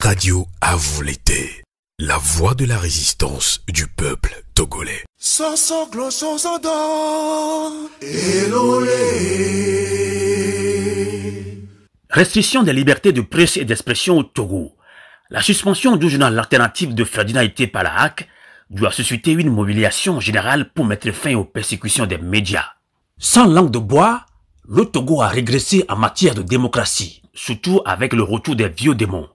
Radio à vous l'été, la voix de la résistance du peuple togolais. Restriction des libertés de presse et d'expression au Togo. La suspension du journal L'Alternative de Ferdinand Été par la HAC doit susciter une mobilisation générale pour mettre fin aux persécutions des médias. Sans langue de bois, le Togo a régressé en matière de démocratie, surtout avec le retour des vieux démons.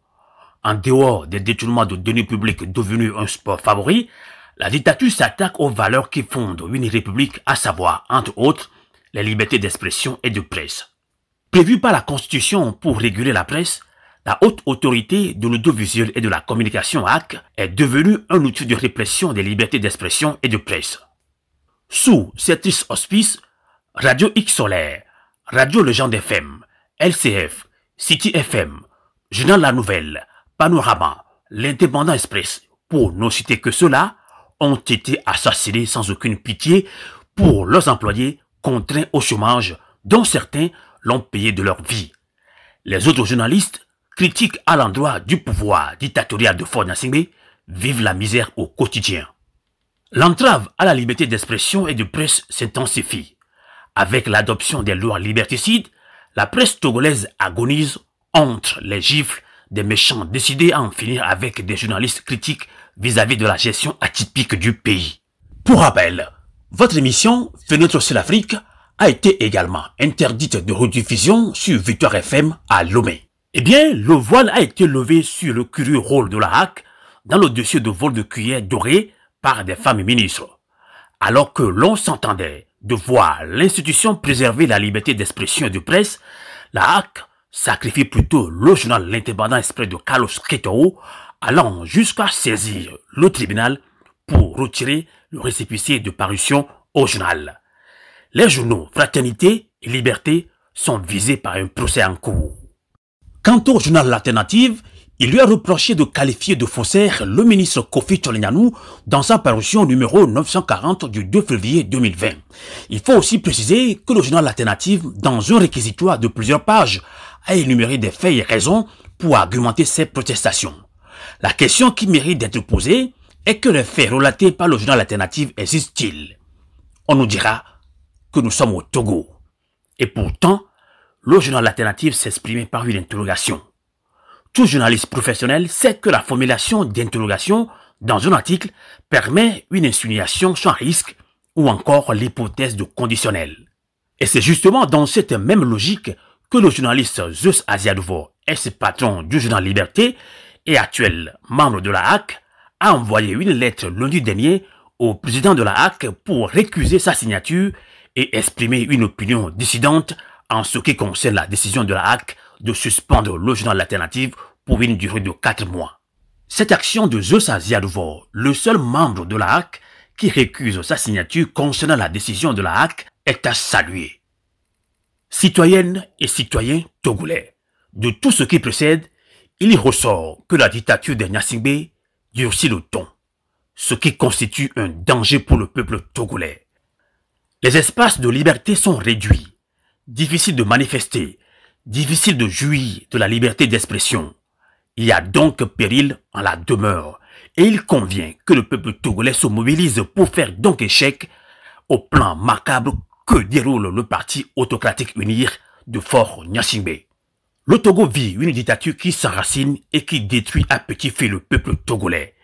En dehors des détournements de deniers publics devenus un sport favori, la dictature s'attaque aux valeurs qui fondent une république, à savoir, entre autres, les libertés d'expression et de presse. Prévue par la Constitution pour réguler la presse, la haute autorité de l'audiovisuel et de la communication HAC est devenue un outil de répression des libertés d'expression et de presse. Sous ces tristes auspices, Radio X Solaire, Radio Legende FM, LCF, City FM, Journal La Nouvelle, Panorama, l'Indépendant Express, pour ne citer que ceux-là, ont été assassinés sans aucune pitié pour leurs employés contraints au chômage, dont certains l'ont payé de leur vie. Les autres journalistes, critiques à l'endroit du pouvoir dictatorial de Faure Gnassingbé, vivent la misère au quotidien. L'entrave à la liberté d'expression et de presse s'intensifie. Avec l'adoption des lois liberticides, la presse togolaise agonise entre les gifles des méchants décidés à en finir avec des journalistes critiques vis-à-vis de la gestion atypique du pays. Pour rappel, votre émission Fenêtre sur l'Afrique a été également interdite de rediffusion sur Victoire FM à Lomé. Eh bien, le voile a été levé sur le curieux rôle de la HAC dans le dossier de vol de cuillère dorée par des femmes ministres. Alors que l'on s'entendait de voir l'institution préserver la liberté d'expression et de presse, la HAC sacrifie plutôt le journal L'Indépendant Express de Carlos Quetao, allant jusqu'à saisir le tribunal pour retirer le récépissé de parution au journal. Les journaux Fraternité et Liberté sont visés par un procès en cours. Quant au journal L'Alternative, il lui a reproché de qualifier de faussaire le ministre Kofi Tcholignano dans sa parution numéro 940 du 2 février 2020. Il faut aussi préciser que le journal L'Alternative, dans un réquisitoire de plusieurs pages, a énuméré des faits et raisons pour argumenter ses protestations. La question qui mérite d'être posée est que les faits relatés par le journal L'Alternative existent-ils? On nous dira que nous sommes au Togo. Et pourtant, le journal L'Alternative s'exprimait par une interrogation. Tout journaliste professionnel sait que la formulation d'interrogation dans un article permet une insinuation sans risque ou encore l'hypothèse de conditionnel. Et c'est justement dans cette même logique que le journaliste Zeus Asiadovo, ex-patron du journal Liberté et actuel membre de la HAC, a envoyé une lettre lundi dernier au président de la HAC pour récuser sa signature et exprimer une opinion dissidente en ce qui concerne la décision de la HAC de suspendre le journal L'Alternative pour une durée de 4 mois. Cette action de Zeus Asiadovo, le seul membre de la HAC qui récuse sa signature concernant la décision de la HAC, est à saluer. Citoyennes et citoyens togolais, de tout ce qui précède, il y ressort que la dictature de Gnassingbé durcit le ton, ce qui constitue un danger pour le peuple togolais. Les espaces de liberté sont réduits, difficile de manifester, difficile de jouir de la liberté d'expression. Il y a donc péril en la demeure et il convient que le peuple togolais se mobilise pour faire donc échec au plan macabre que déroule le parti autocratique UNIR de Faure Gnassingbé. Le Togo vit une dictature qui s'enracine et qui détruit à petit feu le peuple togolais.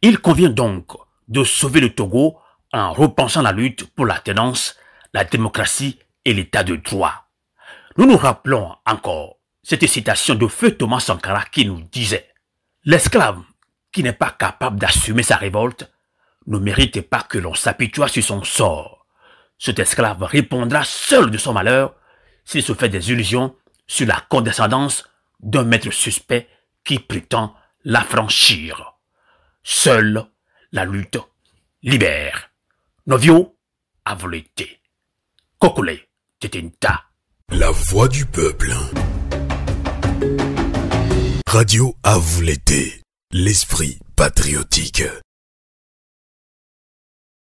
Il convient donc de sauver le Togo en repensant la lutte pour l'alternance, la démocratie et l'état de droit. Nous nous rappelons encore cette citation de feu Thomas Sankara qui nous disait « L'esclave qui n'est pas capable d'assumer sa révolte ne mérite pas que l'on s'apitoie sur son sort. Cet esclave répondra seul de son malheur s'il se fait des illusions sur la condescendance d'un maître suspect qui prétend l'affranchir. Seule la lutte libère. Novio a volé. Kokole Tetinta. La voix du peuple. Radio à vous l'été, l'esprit patriotique.